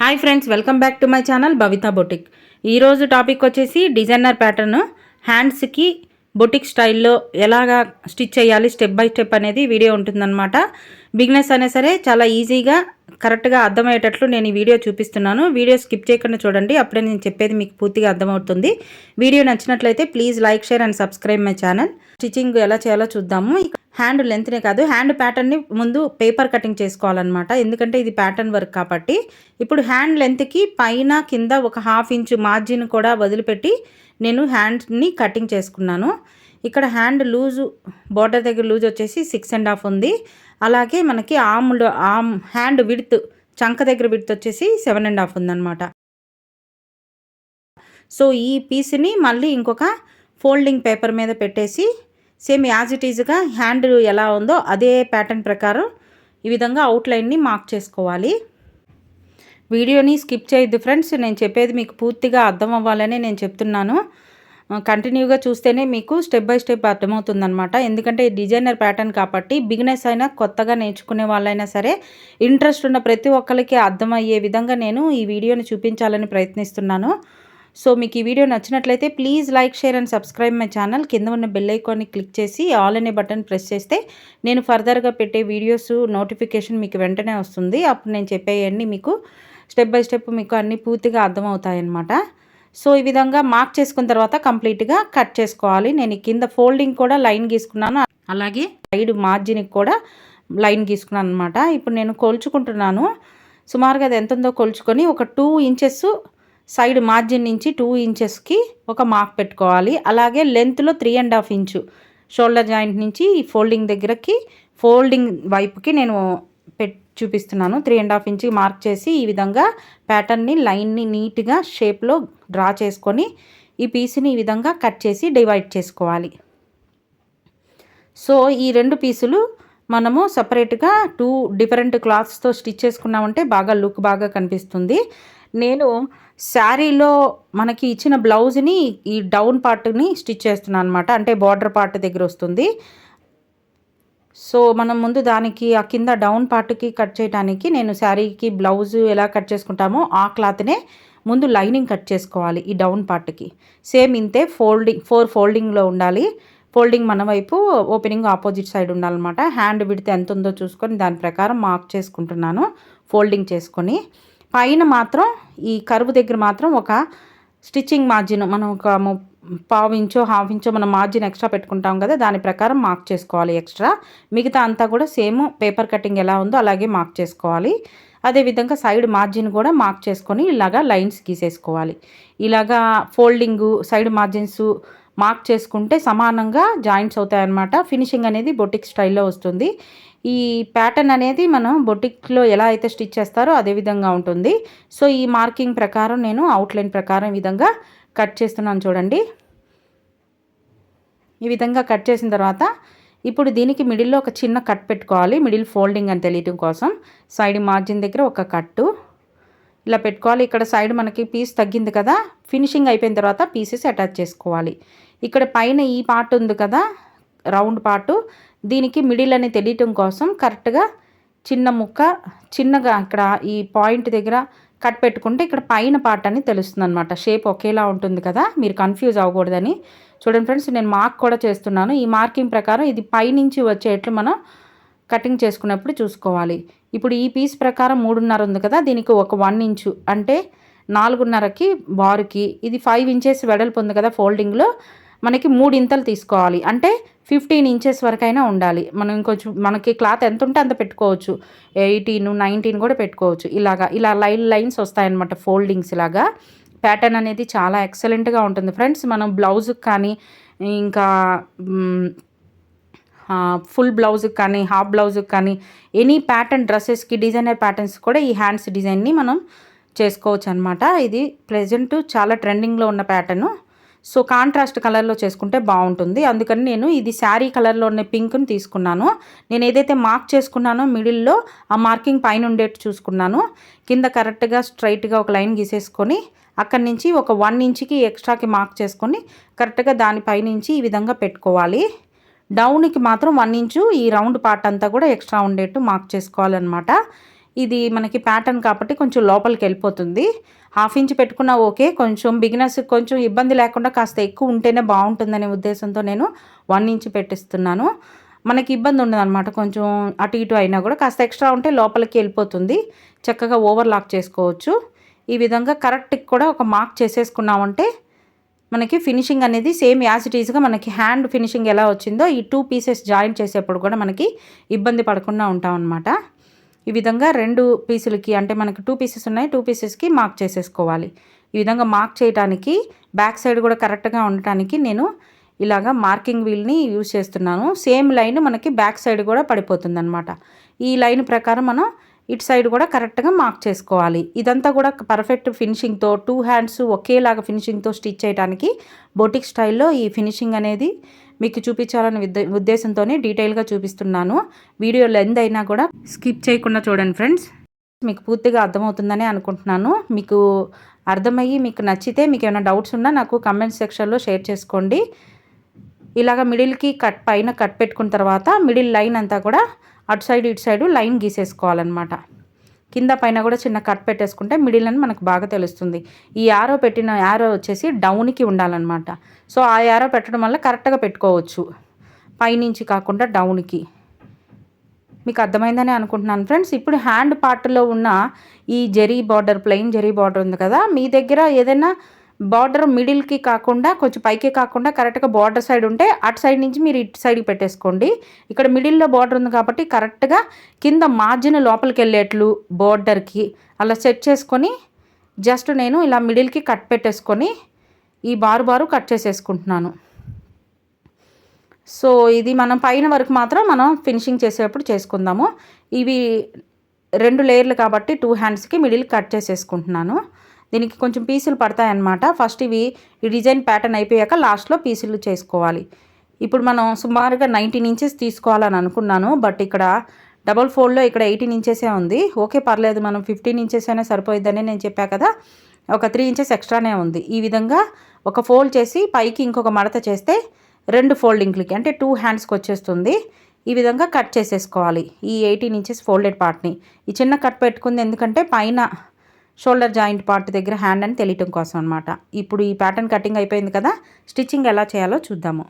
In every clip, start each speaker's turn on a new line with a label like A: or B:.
A: Hi friends, welcome back to my channel Bhavitha boutique. ఈరోజు topic వచ్చేసి designer pattern హ్యాండ్స్కి boutique స్టైల్లో ఎలాగా స్టిచ్ చేయాలి స్టెప్ బై స్టెప్ అనేది వీడియో ఉంటుందన్నమాట. బిగినర్స్ అయినా సరే చాలా ఈజీగా కరెక్ట్గా అర్థమయ్యేటట్లు నేను ఈ వీడియో చూపిస్తున్నాను. వీడియో స్కిప్ చేయకుండా చూడండి, అప్పుడే నేను చెప్పేది మీకు పూర్తిగా అర్థమవుతుంది. వీడియో నచ్చినట్లయితే please like, share and subscribe my channel. Stitching ఎలా చేయాలో చూద్దాము. హ్యాండ్ లెంత్నే కాదు, హ్యాండ్ ప్యాటర్న్ని ముందు పేపర్ కటింగ్ చేసుకోవాలన్నమాట. ఎందుకంటే ఇది ప్యాటర్న్ వర్క్ కాబట్టి. ఇప్పుడు హ్యాండ్ లెంత్కి పైన కింద ఒక 1/2 ఇంచు మార్జిన్ కూడా వదిలిపెట్టి నేను హ్యాండ్ని కటింగ్ చేసుకున్నాను. ఇక్కడ హ్యాండ్ లూజు, బార్డర్ దగ్గర లూజ్ వచ్చేసి 6.5 ఉంది. అలాగే మనకి హ్యాండ్ విడ్త్, చంక దగ్గర విడ్త్ వచ్చేసి 7.5 ఉందన్నమాట. సో ఈ పీస్ని మళ్ళీ ఇంకొక ఫోల్డింగ్ పేపర్ మీద పెట్టేసి సేమ్ యాజ్ ఇట్ ఈజ్గా హ్యాండ్ ఎలా ఉందో అదే ప్యాటర్న్ ప్రకారం ఈ విధంగా అవుట్లైన్ని మార్క్ చేసుకోవాలి. వీడియోని స్కిప్ చేయొద్దు ఫ్రెండ్స్, నేను చెప్పేది మీకు పూర్తిగా అర్థం అవ్వాలని నేను చెప్తున్నాను. కంటిన్యూగా చూస్తేనే మీకు స్టెప్ బై స్టెప్ అర్థమవుతుందన్నమాట. ఎందుకంటే డిజైనర్ ప్యాటర్న్ కాబట్టి బిగినర్స్ అయినా కొత్తగా నేర్చుకునే వాళ్ళైనా సరే ఇంట్రెస్ట్ ఉన్న ప్రతి ఒక్కరికి అర్థమయ్యే విధంగా నేను ఈ వీడియోని చూపించాలని ప్రయత్నిస్తున్నాను. సో మీకు ఈ వీడియో నచ్చినట్లయితే please like, share and subscribe my channel. కింద ఉన్న బెల్ ఐకాన్ని క్లిక్ చేసి ఆల్ అనే బటన్ ప్రెస్ చేస్తే నేను ఫర్దర్గా పెట్టే వీడియోస్ నోటిఫికేషన్ మీకు వెంటనే వస్తుంది. అప్పుడు నేను చెప్పేవన్నీ మీకు స్టెప్ బై స్టెప్ మీకు అన్నీ పూర్తిగా అర్థమవుతాయన్నమాట. సో ఈ విధంగా మార్క్ చేసుకున్న తర్వాత కంప్లీట్గా కట్ చేసుకోవాలి. నేను కింద ఫోల్డింగ్ కూడా లైన్ గీసుకున్నాను, అలాగే సైడ్ మార్జిన్కి కూడా లైన్ గీసుకున్నాను అనమాట. ఇప్పుడు నేను కొలుచుకుంటున్నాను. సుమారుగా అది ఎంత ఉందో కొలుచుకొని ఒక 2 ఇంచెస్ సైడ్ మార్జిన్ నుంచి 2 ఇంచెస్కి ఒక మార్క్ పెట్టుకోవాలి. అలాగే లెంత్లో 3.5 ఇంచు షోల్డర్ జాయింట్ నుంచి ఈ ఫోల్డింగ్ దగ్గరకి, ఫోల్డింగ్ వైపుకి నేను చూపిస్తున్నాను. 3.5 ఇంచుకి మార్క్ చేసి ఈ విధంగా ప్యాటర్న్ని లైన్ని నీట్గా షేప్లో డ్రా చేసుకొని ఈ పీస్ని ఈ విధంగా కట్ చేసి డివైడ్ చేసుకోవాలి. సో ఈ 2 పీసులు మనము సపరేట్గా 2 డిఫరెంట్ క్లాత్స్తో స్టిచ్ చేసుకున్నామంటే బాగా లుక్ బాగా కనిపిస్తుంది. నేను శారీలో మనకి ఇచ్చిన బ్లౌజ్ని ఈ డౌన్ పార్ట్ని స్టిచ్ చేస్తున్నాను అనమాట. అంటే బార్డర్ పార్ట్ దగ్గర వస్తుంది. సో మనం ముందు దానికి ఆ కింద డౌన్ పార్ట్కి కట్ చేయడానికి నేను శారీకి బ్లౌజ్ ఎలా కట్ చేసుకుంటామో ఆ క్లాత్నే ముందు లైనింగ్ కట్ చేసుకోవాలి. ఈ డౌన్ పార్ట్కి సేమ్ ఇంతే 4 ఫోల్డింగ్లో ఉండాలి. ఫోల్డింగ్ మన వైపు, ఓపెనింగ్ ఆపోజిట్ సైడ్ ఉండాలన్నమాట. హ్యాండ్ విడ్త్ ఎంత ఉందో చూసుకొని దాని ప్రకారం మార్క్ చేసుకుంటున్నాను. ఫోల్డింగ్ చేసుకొని పైన మాత్రం ఈ కర్వ్ దగ్గర మాత్రం ఒక స్టిచ్చింగ్ మార్జిన్ మనం ఒక 1/4 ఇంచో 1/2 ఇంచో మనం మార్జిన్ ఎక్స్ట్రా పెట్టుకుంటాం కదా, దాని ప్రకారం మార్క్ చేసుకోవాలి ఎక్స్ట్రా. మిగతా అంతా కూడా సేమ్ పేపర్ కటింగ్ ఎలా ఉందో అలాగే మార్క్ చేసుకోవాలి. అదేవిధంగా సైడ్ మార్జిన్ కూడా మార్క్ చేసుకొని ఇలాగా లైన్స్ గీసేసుకోవాలి. ఇలాగా ఫోల్డింగు, సైడ్ మార్జిన్స్ మార్క్ చేసుకుంటే సమానంగా జాయింట్స్ అవుతాయన్నమాట. ఫినిషింగ్ అనేది బొటిక్ స్టైల్లో వస్తుంది. ఈ ప్యాటర్న్ అనేది మనం బొటిక్లో ఎలా అయితే స్టిచ్ చేస్తారో అదే విధంగా ఉంటుంది. సో ఈ మార్కింగ్ ప్రకారం నేను అవుట్లైన్ ప్రకారం ఈ విధంగా కట్ చేస్తున్నాను చూడండి. ఈ విధంగా కట్ చేసిన తర్వాత ఇప్పుడు దీనికి మిడిల్లో ఒక చిన్న కట్ పెట్టుకోవాలి. మిడిల్ ఫోల్డింగ్ అని తెలియటం కోసం సైడ్ మార్జిన్ దగ్గర ఒక కట్టు ఇలా పెట్టుకోవాలి. ఇక్కడ సైడ్ మనకి పీస్ తగ్గింది కదా, ఫినిషింగ్ అయిపోయిన తర్వాత పీసెస్ అటాచ్ చేసుకోవాలి. ఇక్కడ పైన ఈ పార్ట్ ఉంది కదా, రౌండ్ పార్టు, దీనికి మిడిల్ అని తెలియటం కోసం కరెక్ట్గా చిన్న ముక్క చిన్నగా ఇక్కడ ఈ పాయింట్ దగ్గర కట్ పెట్టుకుంటే ఇక్కడ పైన పార్ట్ అని తెలుస్తుంది అనమాట. షేప్ ఒకేలా ఉంటుంది కదా, మీరు కన్ఫ్యూజ్ అవ్వకూడదని. చూడండి ఫ్రెండ్స్, నేను మార్క్ కూడా చేస్తున్నాను. ఈ మార్కింగ్ ప్రకారం ఇది పైనుంచి వచ్చేట్లు మనం కటింగ్ చేసుకున్నప్పుడు చూసుకోవాలి. ఇప్పుడు ఈ పీస్ ప్రకారం 3.5 ఉంది కదా, దీనికి ఒక 1 ఇంచు అంటే 4.5కి బారుకి ఇది 5 ఇంచెస్ వెడల్పు ఉంది కదా, ఫోల్డింగ్లో మనకి 3 ఇంతలు తీసుకోవాలి. అంటే 15 ఇంచెస్ వరకైనా ఉండాలి. మనం ఇంకొంచెం మనకి క్లాత్ ఎంత ఉంటే అంత పెట్టుకోవచ్చు. 18, 19 కూడా పెట్టుకోవచ్చు. ఇలా లైన్స్ వస్తాయన్నమాట ఫోల్డింగ్స్. ఇలాగా ప్యాటర్న్ అనేది చాలా ఎక్సలెంట్గా ఉంటుంది ఫ్రెండ్స్. మనం బ్లౌజ్కి కానీ, ఇంకా ఫుల్ బ్లౌజ్కి కానీ, హాఫ్ బ్లౌజ్కి కానీ, ఎనీ ప్యాటర్న్ డ్రెస్సెస్కి, డిజైనర్ ప్యాటర్న్స్ కూడా ఈ హ్యాండ్స్ డిజైన్ని మనం చేసుకోవచ్చు అనమాట. ఇది ప్రెజెంట్ చాలా ట్రెండింగ్లో ఉన్న ప్యాటర్ను. సో కాంట్రాస్ట్ కలర్లో చేసుకుంటే బాగుంటుంది. అందుకని నేను ఇది శారీ కలర్లో ఉన్న పింక్ని తీసుకున్నాను. నేను ఏదైతే మార్క్ చేసుకున్నానో మిడిల్లో ఆ మార్కింగ్ పైన ఉండేట్టు చూసుకున్నాను. కింద కరెక్ట్గా స్ట్రైట్గా ఒక లైన్ గీసేసుకొని అక్కడి నుంచి ఒక 1 ఇంచుకి ఎక్స్ట్రాకి మార్క్ చేసుకొని కరెక్ట్గా దానిపైనుంచి ఈ విధంగా పెట్టుకోవాలి. డౌన్కి మాత్రం 1 ఇంచు ఈ రౌండ్ పార్ట్ అంతా కూడా ఎక్స్ట్రా ఉండేట్టు మార్క్ చేసుకోవాలన్నమాట. ఇది మనకి ప్యాటర్న్ కాబట్టి కొంచెం లోపలికి వెళ్ళిపోతుంది. 1/2 ఇంచ్ పెట్టుకున్నా ఓకే. కొంచెం బిగినర్స్కి కొంచెం ఇబ్బంది లేకుండా కాస్త ఎక్కువ ఉంటేనే బాగుంటుందనే ఉద్దేశంతో నేను 1 ఇంచ్ పెట్టిస్తున్నాను. మనకి ఇబ్బంది ఉండదన్నమాట. కొంచెం అటు ఇటు అయినా కూడా కాస్త ఎక్స్ట్రా ఉంటే లోపలికి వెళ్ళిపోతుంది. చక్కగా ఓవర్లాక్ చేసుకోవచ్చు. ఈ విధంగా కరెక్ట్గా కూడా ఒక మార్క్ చేసేసుకున్నామంటే మనకి ఫినిషింగ్ అనేది సేమ్ యాజ్ ఇట్ ఈజ్గా మనకి హ్యాండ్ ఫినిషింగ్ ఎలా వచ్చిందో ఈ 2 పీసెస్ జాయిన్ చేసేప్పుడు కూడా మనకి ఇబ్బంది పడకుండా ఉంటాం అనమాట. ఈ విధంగా 2 పీసులకి అంటే మనకి 2 పీసెస్ ఉన్నాయి, 2 పీసెస్కి మార్క్ చేసేసుకోవాలి. ఈ విధంగా మార్క్ చేయడానికి బ్యాక్ సైడ్ కూడా కరెక్ట్గా ఉండటానికి నేను ఇలాగా మార్కింగ్ వీల్ని యూజ్ చేస్తున్నాను. సేమ్ లైన్ మనకి బ్యాక్ సైడ్ కూడా పడిపోతుంది అనమాట. ఈ లైన్ ప్రకారం మనం ఇటు సైడ్ కూడా కరెక్ట్గా మార్క్ చేసుకోవాలి. ఇదంతా కూడా పర్ఫెక్ట్ ఫినిషింగ్తో 2 హ్యాండ్స్ ఒకేలాగా ఫినిషింగ్తో స్టిచ్ చేయడానికి బొటిక్ స్టైల్లో ఈ ఫినిషింగ్ అనేది మీకు చూపించాలని ఉద్దేశంతోనే డీటెయిల్గా చూపిస్తున్నాను. వీడియో లెంత్ అయినా కూడా స్కిప్ చేయకుండా చూడండి ఫ్రెండ్స్. మీకు పూర్తిగా అర్థమవుతుందని అనుకుంటున్నాను. మీకు అర్థమయ్యి మీకు నచ్చితే మీకు ఏమైనా డౌట్స్ ఉన్నా నాకు కమెంట్ సెక్షన్లో షేర్ చేసుకోండి. ఇలాగ మిడిల్కి పైన కట్ పెట్టుకున్న తర్వాత మిడిల్ లైన్ అంతా కూడా అటు సైడ్ ఇటు సైడు లైన్ గీసేసుకోవాలన్నమాట. కింద పైన కూడా చిన్న కట్ పెట్టేసుకుంటే మిడిల్ అని మనకు బాగా తెలుస్తుంది. ఈ యారో పెట్టిన యారో వచ్చేసి డౌన్కి ఉండాలన్నమాట. సో ఆ యారో పెట్టడం వల్ల కరెక్ట్గా పెట్టుకోవచ్చు, పైనుంచి కాకుండా డౌన్కి. మీకు అర్థమైందని అనుకుంటున్నాను ఫ్రెండ్స్. ఇప్పుడు హ్యాండ్ పార్ట్లో ఉన్న ఈ zari border, plain zari border ఉంది కదా, మీ దగ్గర ఏదైనా బార్డర్ మిడిల్కి కాకుండా కొంచెం పైకి కాకుండా కరెక్ట్గా బార్డర్ సైడ్ ఉంటే అటు సైడ్ నుంచి మీరు ఇటు సైడ్కి పెట్టేసుకోండి. ఇక్కడ మిడిల్లో బార్డర్ ఉంది కాబట్టి కరెక్ట్గా కింద మార్జిన్ లోపలికి వెళ్ళేట్లు బార్డర్కి అలా సెట్ చేసుకొని జస్ట్ నేను ఇలా మిడిల్కి కట్ పెట్టేసుకొని ఈ బారు కట్ చేసేసుకుంటున్నాను. సో ఇది మనం పైన వరకు మాత్రం మనం ఫినిషింగ్ చేసేటప్పుడు చేసుకుందాము. ఇవి 2 లేయర్లు కాబట్టి 2 హ్యాండ్స్కి మిడిల్ కట్ చేసేసుకుంటున్నాను. దీనికి కొంచెం పీసులు పడతాయన్నమాట. ఫస్ట్ ఈ డిజైన్ ప్యాటర్న్ అయిపోయాక లాస్ట్లో పీసులు చేసుకోవాలి. ఇప్పుడు మనం సుమారుగా 19 ఇంచెస్ తీసుకోవాలని అనుకున్నాను. బట్ ఇక్కడ డబల్ ఫోల్డ్లో ఇక్కడ 18 ఇంచెసే ఉంది. ఓకే పర్లేదు, మనం 15 ఇంచెస్ అయినా సరిపోయిద్దని నేను చెప్పా కదా, ఒక 3 ఇంచెస్ ఎక్స్ట్రానే ఉంది. ఈ విధంగా ఒక ఫోల్డ్ చేసి పైకి ఇంకొక మడత చేస్తే 2 ఫోల్డింగ్లకి అంటే 2 హ్యాండ్స్కి వచ్చేస్తుంది. ఈ విధంగా కట్ చేసేసుకోవాలి ఈ 18 ఇంచెస్ ఫోల్డెడ్ పార్ట్ని. ఈ చిన్న కట్ పెట్టుకుంది ఎందుకంటే పైన షోల్డర్ జాయింట్ పార్ట్ దగ్గర హ్యాండ్ అని తెలియటం కోసం అనమాట. ఇప్పుడు ఈ ప్యాటర్న్ కటింగ్ అయిపోయింది కదా, స్టిచ్చింగ్ ఎలా చేయాలో చూద్దాము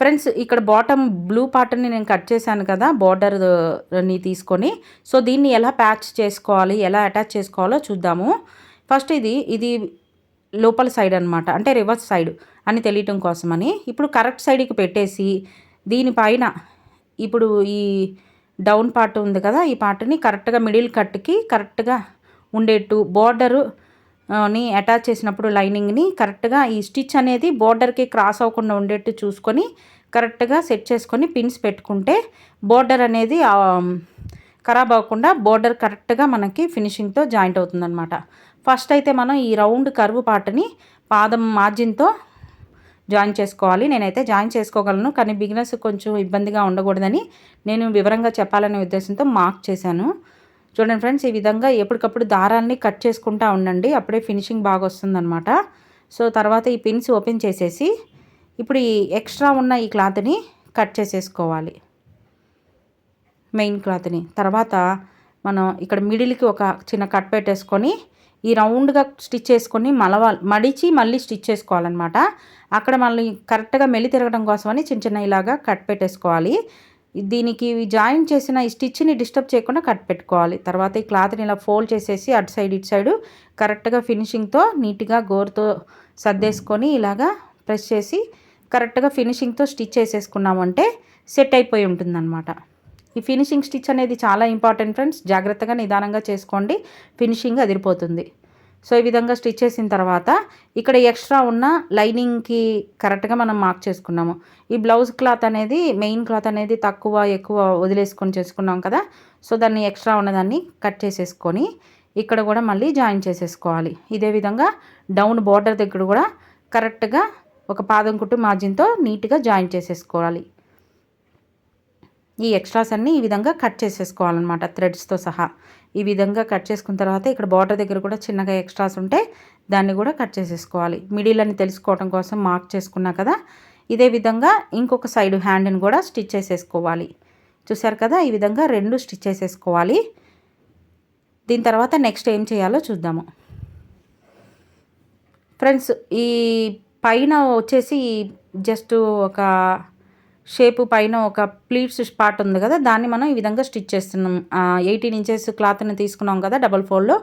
A: ఫ్రెండ్స్. ఇక్కడ బాటమ్ బ్లూ పార్ట్ని నేను కట్ చేశాను కదా బార్డర్ని తీసుకొని. సో దీన్ని ఎలా ప్యాచ్ చేసుకోవాలి, ఎలా అటాచ్ చేసుకోవాలో చూద్దాము. ఫస్ట్ ఇది లోపల సైడ్ అనమాట, అంటే రివర్స్ సైడ్ అని తెలియటం కోసమని ఇప్పుడు కరెక్ట్ సైడ్కి పెట్టేసి దీనిపైన ఇప్పుడు ఈ డౌన్ పార్ట్ ఉంది కదా, ఈ పార్ట్ని కరెక్ట్గా మిడిల్ కట్కి కరెక్ట్గా ఉండేట్టు బోర్డర్ని అటాచ్ చేసినప్పుడు లైనింగ్ని కరెక్ట్గా ఈ స్టిచ్ అనేది బోర్డర్కి క్రాస్ అవ్వకుండా ఉండేట్టు చూసుకొని కరెక్ట్గా సెట్ చేసుకొని పిన్స్ పెట్టుకుంటే బోర్డర్ అనేది ఖరాబ్ అవ్వకుండా బోర్డర్ కరెక్ట్గా మనకి ఫినిషింగ్తో జాయింట్ అవుతుందన్నమాట. ఫస్ట్ అయితే మనం ఈ రౌండ్ కర్వ్ పార్ట్ని పాదం మార్జిన్తో జాయిన్ చేసుకోవాలి. నేనైతే జాయిన్ చేసుకోగలను, కానీ బిగినర్స్ కొంచెం ఇబ్బందిగా ఉండకూడదని నేను వివరంగా చెప్పాలనే ఉద్దేశంతో మార్క్ చేశాను. చూడండి ఫ్రెండ్స్, ఈ విధంగా ఎప్పటికప్పుడు దారాన్ని కట్ చేసుకుంటూ ఉండండి, అప్పుడే ఫినిషింగ్ బాగా వస్తుందన్నమాట. సో తర్వాత ఈ పిన్స్ ఓపెన్ చేసేసి ఇప్పుడు ఈ ఎక్స్ట్రా ఉన్న ఈ క్లాత్ని కట్ చేసేసుకోవాలి, మెయిన్ క్లాత్ని. తర్వాత మనం ఇక్కడ మిడిల్కి ఒక చిన్న కట్ పెట్టేసుకొని ఈ రౌండ్గా స్టిచ్ చేసుకొని మడిచి మళ్ళీ స్టిచ్ చేసుకోవాలన్నమాట. అక్కడ మళ్ళీ కరెక్ట్గా మెల్లి తిరగడం కోసమని చిన్న ఇలాగా కట్ పెట్టేసుకోవాలి. దీనికి జాయిన్ చేసిన ఈ స్టిచ్ని డిస్టర్బ్ చేయకుండా కట్ పెట్టుకోవాలి. తర్వాత ఈ క్లాత్ని ఇలా ఫోల్డ్ చేసేసి అటు సైడ్ ఇటు సైడు కరెక్ట్గా ఫినిషింగ్తో నీట్గా గోరుతో సర్దేసుకొని ఇలాగా ప్రెస్ చేసి కరెక్ట్గా ఫినిషింగ్తో స్టిచ్ చేసేసుకున్నామంటే సెట్ అయిపోయి ఉంటుందన్నమాట. ఈ ఫినిషింగ్ స్టిచ్ అనేది చాలా ఇంపార్టెంట్ ఫ్రెండ్స్. జాగ్రత్తగా నిదానంగా చేసుకోండి, ఫినిషింగ్ అదిరిపోతుంది. సో ఈ విధంగా స్టిచ్ చేసిన తర్వాత ఇక్కడ ఎక్స్ట్రా ఉన్న లైనింగ్కి కరెక్ట్గా మనం మార్క్ చేసుకున్నాము. ఈ బ్లౌజ్ క్లాత్ అనేది మెయిన్ క్లాత్ అనేది తక్కువ ఎక్కువ వదిలేసుకొని చేసుకున్నాం కదా, సో దాన్ని ఎక్స్ట్రా ఉన్నదాన్ని కట్ చేసేసుకొని ఇక్కడ కూడా మళ్ళీ జాయిన్ చేసేసుకోవాలి. ఇదే విధంగా డౌన్ బార్డర్ దగ్గర కూడా కరెక్ట్గా ఒక పాదం కుట్టు మార్జిన్తో నీట్గా జాయిన్ చేసేసుకోవాలి. ఈ ఎక్స్ట్రాస్ అన్నీ ఈ విధంగా కట్ చేసేసుకోవాలన్నమాట, థ్రెడ్స్తో సహా. ఈ విధంగా కట్ చేసుకున్న తర్వాత ఇక్కడ బార్డర్ దగ్గర కూడా చిన్నగా ఎక్స్ట్రాస్ ఉంటే దాన్ని కూడా కట్ చేసేసుకోవాలి. మిడిల్ అని తెలుసుకోవడం కోసం మార్క్ చేసుకున్నా కదా, ఇదే విధంగా ఇంకొక సైడ్ హ్యాండ్ని కూడా స్టిచ్ చేసేసుకోవాలి. చూసారు కదా, ఈ విధంగా 2 స్టిచ్ చేసేసుకోవాలి. దీని తర్వాత నెక్స్ట్ ఏం చేయాలో చూద్దాము ఫ్రెండ్స్. ఈ పైన వచ్చేసి జస్ట్ ఒక షేపు పైన ఒక ప్లీట్స్ పార్ట్ ఉంది కదా, దాన్ని మనం ఈ విధంగా స్టిచ్ చేస్తున్నాం. 18 ఇంచెస్ క్లాత్ని తీసుకున్నాం కదా డబల్ ఫోల్డ్లో,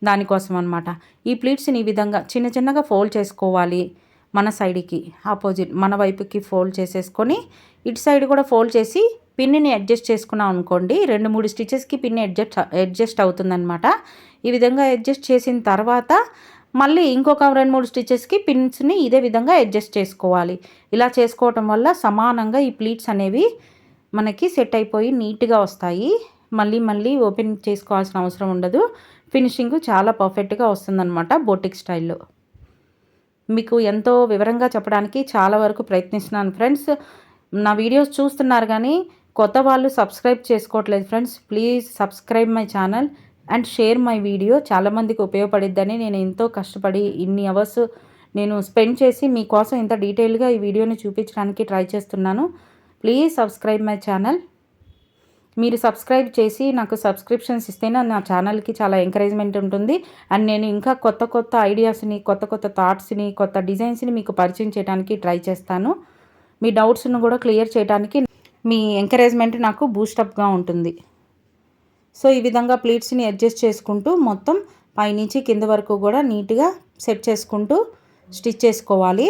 A: దానికోసం అనమాట. ఈ ప్లీట్స్ని ఈ విధంగా చిన్న చిన్నగా ఫోల్డ్ చేసుకోవాలి. మన సైడ్కి ఆపోజిట్ మన వైపుకి ఫోల్డ్ చేసేసుకొని ఇటు సైడ్ కూడా ఫోల్డ్ చేసి పిన్ని అడ్జస్ట్ చేసుకున్నాం అనుకోండి, 2-3 స్టిచెస్కి పిన్ని అడ్జస్ట్ అవుతుందన్నమాట. ఈ విధంగా అడ్జస్ట్ చేసిన తర్వాత మళ్ళీ ఇంకొక 2-3 స్టిచెస్కి పిన్స్ని ఇదే విధంగా అడ్జస్ట్ చేసుకోవాలి. ఇలా చేసుకోవటం వల్ల సమానంగా ఈ ప్లీట్స్ అనేవి మనకి సెట్ అయిపోయి నీట్గా వస్తాయి. మళ్ళీ ఓపెన్ చేసుకోవాల్సిన అవసరం ఉండదు. ఫినిషింగ్ చాలా పర్ఫెక్ట్గా వస్తుందన్నమాట బోటిక్ స్టైల్లో. మీకు ఎంతో వివరంగా చెప్పడానికి చాలా వరకు ప్రయత్నిస్తున్నాను ఫ్రెండ్స్. నా వీడియోస్ చూస్తున్నారు కానీ కొత్త వాళ్ళు సబ్స్క్రైబ్ చేసుకోవట్లేదు friends. Please subscribe my channel and share my video. చాలామందికి ఉపయోగపడిద్దని నేను ఎంతో కష్టపడి ఇన్ని అవర్స్ నేను స్పెండ్ చేసి మీకోసం ఇంత డీటెయిల్గా ఈ వీడియోని చూపించడానికి ట్రై చేస్తున్నాను. Please subscribe my channel. మీరు సబ్స్క్రైబ్ చేసి నాకు సబ్స్క్రిప్షన్స్ ఇస్తేనే నా ఛానల్కి చాలా ఎంకరేజ్మెంట్ ఉంటుంది. అండ్ నేను ఇంకా కొత్త ఐడియాస్ని, కొత్త థాట్స్ని, కొత్త డిజైన్స్ని మీకు పరిచయం చేయడానికి ట్రై చేస్తాను. మీ డౌట్స్ను కూడా క్లియర్ చేయడానికి మీ ఎంకరేజ్మెంట్ నాకు బూస్టప్గా ఉంటుంది. సో ఈ విధంగా ప్లీట్స్ని అడ్జస్ట్ చేసుకుంటూ మొత్తం పైనుంచి కింద వరకు కూడా నీట్గా సెట్ చేసుకుంటూ స్టిచ్ చేసుకోవాలి.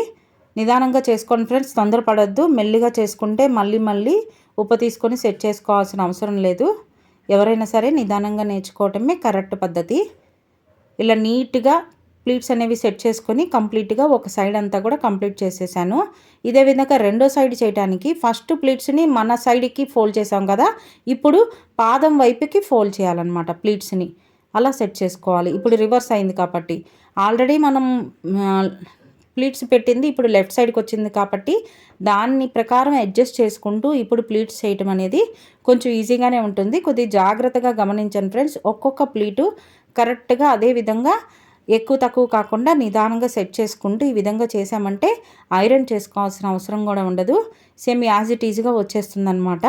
A: నిదానంగా చేసుకోండి ఫ్రెండ్స్, తొందరపడద్దు. మెల్లిగా చేసుకుంటే మళ్ళీ ఉప్పు తీసుకొని సెట్ చేసుకోవాల్సిన అవసరం లేదు. ఎవరైనా సరే నిదానంగా నేర్చుకోవటమే కరెక్ట్ పద్ధతి. ఇలా నీట్గా ప్లీట్స్ అనేవి సెట్ చేసుకొని కంప్లీట్గా ఒక సైడ్ అంతా కూడా కంప్లీట్ చేసేసాను. ఇదే విధంగా రెండో సైడ్ చేయడానికి ఫస్ట్ ప్లీట్స్ని మన సైడ్కి ఫోల్డ్ చేసాం కదా, ఇప్పుడు పాదం వైపుకి ఫోల్డ్ చేయాలన్నమాట ప్లీట్స్ని. అలా సెట్ చేసుకోవాలి. ఇప్పుడు రివర్స్ అయింది కాబట్టి, ఆల్రెడీ మనం ప్లీట్స్ పెట్టింది ఇప్పుడు లెఫ్ట్ సైడ్కి వచ్చింది కాబట్టి దాన్ని ప్రకారం అడ్జస్ట్ చేసుకుంటూ ఇప్పుడు ప్లీట్స్ చేయటం అనేది కొంచెం ఈజీగానే ఉంటుంది. కొద్దిగా జాగ్రత్తగా గమనించండి ఫ్రెండ్స్. ఒక్కొక్క ప్లీటు కరెక్ట్గా అదే విధంగా ఎక్కువ తక్కువ కాకుండా నిదానంగా సెట్ చేసుకుంటూ ఈ విధంగా చేసామంటే ఐరన్ చేసుకోవాల్సిన అవసరం కూడా ఉండదు. సేమ్ యాజ్ ఇట్ ఈజ్గా వచ్చేస్తుందన్నమాట.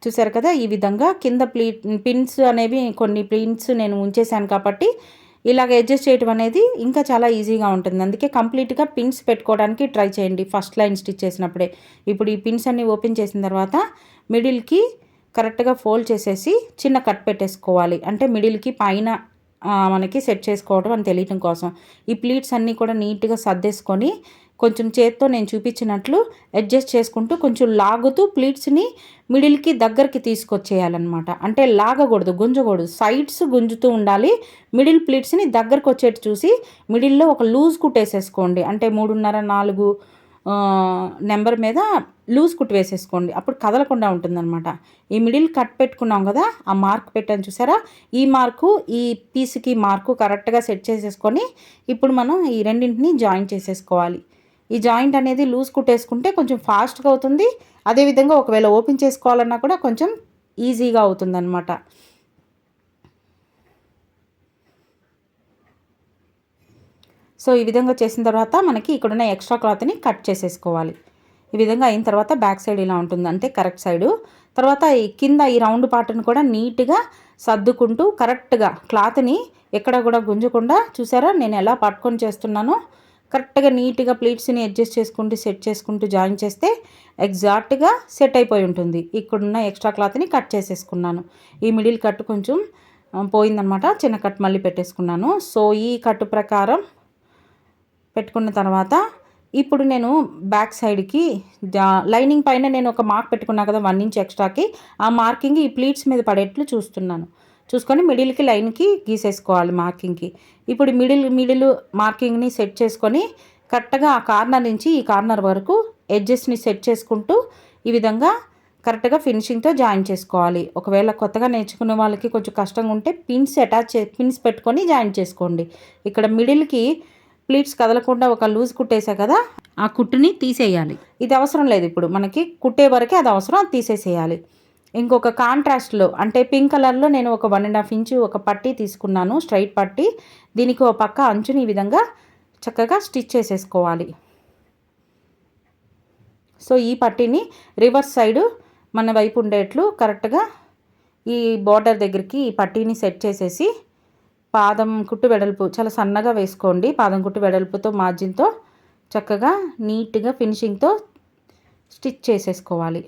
A: చూసారు కదా, ఈ విధంగా కింద పిన్స్ అనేవి కొన్ని పిన్స్ నేను ఉంచేసాను కాబట్టి ఇలాగ అడ్జస్ట్ చేయడం అనేది ఇంకా చాలా ఈజీగా ఉంటుంది. అందుకే కంప్లీట్గా పిన్స్ పెట్టుకోవడానికి ట్రై చేయండి ఫస్ట్ లైన్ స్టిచ్ చేసినప్పుడే. ఇప్పుడు ఈ పిన్స్ అన్ని ఓపెన్ చేసిన తర్వాత మిడిల్కి కరెక్ట్గా ఫోల్డ్ చేసేసి చిన్న కట్ పెట్టేసుకోవాలి. అంటే మిడిల్కి పైన మనకి సెట్ చేసుకోవడం అని తెలియటం కోసం ఈ ప్లీట్స్ అన్నీ కూడా నీట్గా సర్దేసుకొని కొంచెం చేత్తో నేను చూపించినట్లు అడ్జస్ట్ చేసుకుంటూ కొంచెం లాగుతూ ప్లీట్స్ని మిడిల్కి దగ్గరికి తీసుకొచ్చేయాలన్నమాట. అంటే లాగకూడదు, గుంజకూడదు, సైడ్స్ గుంజుతూ ఉండాలి. మిడిల్ ప్లీట్స్ని దగ్గరకు వచ్చేట్టు చూసి మిడిల్లో ఒక లూజ్ కుట్టేసేసుకోండి. అంటే 3.5-4 నెంబర్ మీద లూజ్ కుట్టు వేసేసుకోండి. అప్పుడు కదలకుండా ఉంటుందన్నమాట. ఈ మిడిల్ కట్ పెట్టుకున్నాం కదా, ఆ మార్క్ పెట్టాను చూసారా, ఈ మార్కు ఈ పీస్కి మార్కు కరెక్ట్గా సెట్ చేసేసుకొని ఇప్పుడు మనం ఈ రెండింటిని జాయిన్ చేసేసుకోవాలి. ఈ జాయింట్ అనేది లూజ్ కుట్టేసుకుంటే కొంచెం ఫాస్ట్గా అవుతుంది. అదేవిధంగా ఒకవేళ ఓపెన్ చేసుకోవాలన్నా కూడా కొంచెం ఈజీగా అవుతుందన్నమాట. సో ఈ విధంగా చేసిన తర్వాత మనకి ఇక్కడున్న ఎక్స్ట్రా క్లాత్ని కట్ చేసేసుకోవాలి. ఈ విధంగా అయిన తర్వాత బ్యాక్ సైడ్ ఇలా ఉంటుంది, అంటే కరెక్ట్ సైడు. తర్వాత ఈ కింద ఈ రౌండ్ పార్ట్ని కూడా నీట్గా సర్దుకుంటూ కరెక్ట్గా క్లాత్ని ఎక్కడ కూడా గుంజకుండా, చూసారా నేను ఎలా పట్టుకొని చేస్తున్నానో, కరెక్ట్గా నీట్గా ప్లీట్స్ని అడ్జస్ట్ చేసుకుంటూ సెట్ చేసుకుంటూ జాయిన్ చేస్తే ఎగ్జాక్ట్గా సెట్ అయిపోయి ఉంటుంది. ఇక్కడున్న ఎక్స్ట్రా క్లాత్ని కట్ చేసేసుకున్నాను. ఈ మిడిల్ కట్ కొంచెం పోయిందనమాట, చిన్న కట్ మళ్ళీ పెట్టేసుకున్నాను. సో ఈ కట్ ప్రకారం పెట్టుకున్న తర్వాత ఇప్పుడు నేను బ్యాక్ సైడ్కి లైనింగ్ పైన నేను ఒక మార్క్ పెట్టుకున్నా కదా 1 ఇంచ్ ఎక్స్ట్రాకి, ఆ మార్కింగ్ ఈ ప్లీట్స్ మీద పడేట్లు చూసుకొని మిడిల్కి లైన్కి గీసేసుకోవాలి మార్కింగ్కి. ఇప్పుడు మిడిల్ మార్కింగ్ని సెట్ చేసుకొని కరెక్ట్గా ఆ కార్నర్ నుంచి ఈ కార్నర్ వరకు ఎడ్జెస్ని సెట్ చేసుకుంటూ ఈ విధంగా కరెక్ట్గా ఫినిషింగ్తో జాయిన్ చేసుకోవాలి. ఒకవేళ కొత్తగా నేర్చుకునే వాళ్ళకి కొంచెం కష్టంగా ఉంటే పిన్స్ పెట్టుకొని జాయిన్ చేసుకోండి. ఇక్కడ మిడిల్కి ప్లీట్స్ కదలకుండా ఒక లూజ్ కుట్టేసా కదా, ఆ కుట్టుని తీసేయాలి. ఇది అవసరం లేదు, ఇప్పుడు మనకి కుట్టే వరకే అది అవసరం, అది తీసేసేయాలి. ఇంకొక కాంట్రాస్ట్లో అంటే పింక్ కలర్లో నేను ఒక 1.5 ఇంచు ఒక పట్టీ తీసుకున్నాను, స్ట్రైట్ పట్టీ. దీనికి ఒక పక్క అంచుని ఈ విధంగా చక్కగా స్టిచ్ చేసేసుకోవాలి. సో ఈ పట్టీని రివర్స్ సైడు మన వైపు ఉండేట్లు కరెక్ట్గా ఈ బార్డర్ దగ్గరికి ఈ పట్టీని సెట్ చేసేసి పాదం కుట్టు వెడల్పు చాలా సన్నగా వేసుకోండి. పాదం కుట్టు వెడల్పుతో మార్జిన్తో చక్కగా నీట్గా ఫినిషింగ్తో స్టిచ్ చేసేసుకోవాలి.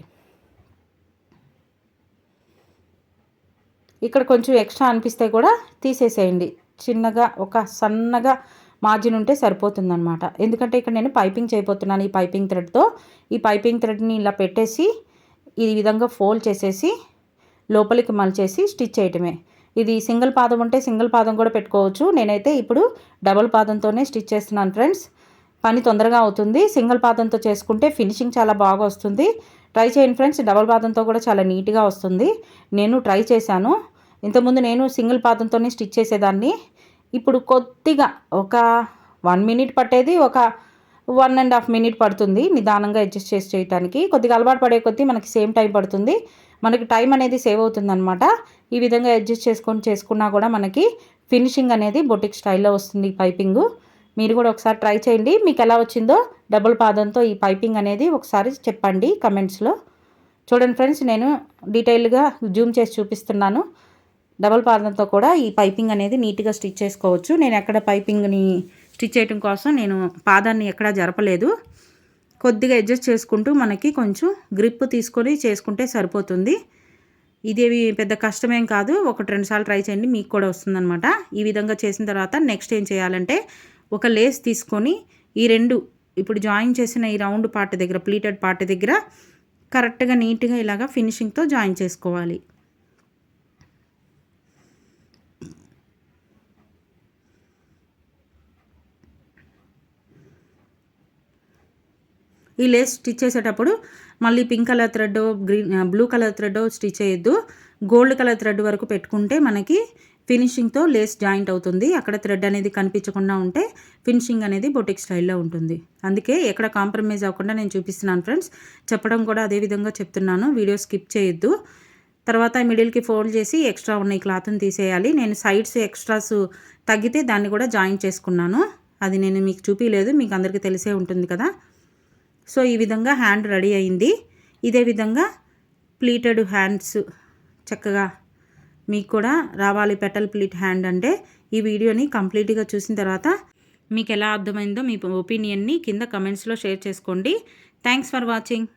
A: ఇక్కడ కొంచెం ఎక్స్ట్రా అనిపిస్తే కూడా తీసేసేయండి. చిన్నగా ఒక సన్నగా మార్జిన్ ఉంటే సరిపోతుందన్నమాట. ఎందుకంటే ఇక్కడ నేను పైపింగ్ చేయబోతున్నాను ఈ పైపింగ్ థ్రెడ్తో. ఈ పైపింగ్ థ్రెడ్ని ఇలా పెట్టేసి ఈ విధంగా ఫోల్డ్ చేసేసి లోపలికి మలిచేసి స్టిచ్ చేయటమే. ఇది సింగిల్ పాదం ఉంటే సింగిల్ పాదం కూడా పెట్టుకోవచ్చు. నేనైతే ఇప్పుడు డబుల్ పాదంతోనే స్టిచ్ చేస్తున్నాను ఫ్రెండ్స్. పని తొందరగా అవుతుంది. సింగిల్ పాదంతో చేసుకుంటే ఫినిషింగ్ చాలా బాగా వస్తుంది. ట్రై చేయండి ఫ్రెండ్స్. డబుల్ పాదంతో కూడా చాలా నీట్గా వస్తుంది. నేను ట్రై చేశాను. ఇంతకుముందు నేను సింగిల్ పాదంతోనే స్టిచ్ చేసేదాన్ని. ఇప్పుడు కొద్దిగా ఒక 1 మినిట్ పట్టేది ఒక 1.5 మినిట్ పడుతుంది నిదానంగా అడ్జస్ట్ చేసి చేయడానికి. కొద్దిగా అలవాటు పడే కొద్దీ మనకి సేమ్ టైం పడుతుంది. మనకి టైం అనేది సేవ్ అవుతుందన్నమాట. ఈ విధంగా అడ్జస్ట్ చేసుకున్నా కూడా మనకి ఫినిషింగ్ అనేది బొటిక్ స్టైల్లో వస్తుంది ఈ పైపింగు. మీరు కూడా ఒకసారి ట్రై చేయండి. మీకు ఎలా వచ్చిందో డబుల్ పాదంతో ఈ పైపింగ్ అనేది ఒకసారి చెప్పండి కమెంట్స్లో. చూడండి ఫ్రెండ్స్, నేను డీటెయిల్గా జూమ్ చేసి చూపిస్తున్నాను. డబుల్ పాదంతో కూడా ఈ పైపింగ్ అనేది నీట్గా స్టిచ్ చేసుకోవచ్చు. నేను ఎక్కడ పైపింగ్ని స్టిచ్ చేయడం కోసం నేను పాదాన్ని ఎక్కడా జరపలేదు. కొద్దిగా అడ్జస్ట్ చేసుకుంటూ మనకి కొంచెం గ్రిప్ తీసుకొని చేసుకుంటే సరిపోతుంది. ఇదేవి పెద్ద కష్టమేం కాదు. 1-2 సార్లు ట్రై చేయండి, మీకు కూడా వస్తుందన్నమాట. ఈ విధంగా చేసిన తర్వాత నెక్స్ట్ ఏం చేయాలంటే ఒక లేస్ తీసుకొని ఈ రెండు ఇప్పుడు జాయిన్ చేసిన ఈ రౌండ్ పార్ట్ దగ్గర ప్లీటెడ్ పార్ట్ దగ్గర కరెక్ట్గా నీట్గా ఇలాగా ఫినిషింగ్తో జాయిన్ చేసుకోవాలి. ఈ లేస్ స్టిచ్ చేసేటప్పుడు మళ్ళీ pink colour thread, blue colour thread stitch చేయొద్దు. గోల్డ్ కలర్ థ్రెడ్ వరకు పెట్టుకుంటే మనకి ఫినిషింగ్తో లేస్ జాయింట్ అవుతుంది. అక్కడ థ్రెడ్ అనేది కనిపించకుండా ఉంటే ఫినిషింగ్ అనేది బొటిక్ స్టైల్లో ఉంటుంది. అందుకే ఎక్కడ కాంప్రమైజ్ అవ్వకుండా నేను చూపిస్తున్నాను ఫ్రెండ్స్. చెప్పడం కూడా అదే విధంగా చెప్తున్నాను. వీడియో స్కిప్ చేయొద్దు. తర్వాత మిడిల్కి ఫోల్డ్ చేసి ఎక్స్ట్రా ఉన్న ఈ క్లాత్ని తీసేయాలి. నేను సైడ్స్ ఎక్స్ట్రాస్ తగ్గితే దాన్ని కూడా జాయిన్ చేసుకున్నాను. అది నేను మీకు చూపించలేదు, మీకు అందరికీ తెలిసే ఉంటుంది కదా. సో ఈ విధంగా హ్యాండ్ రెడీ అయింది. ఇదే విధంగా ప్లీటెడ్ హ్యాండ్స్ చక్కగా మీకు కూడా రావాలి. పెటల్ ప్లీట్ హ్యాండ్ అంటే ఈ వీడియోని కంప్లీట్గా చూసిన తర్వాత మీకు ఎలా అర్థమైందో మీ ఒపీనియన్ని కింద కమెంట్స్లో షేర్ చేసుకోండి. Thanks for watching.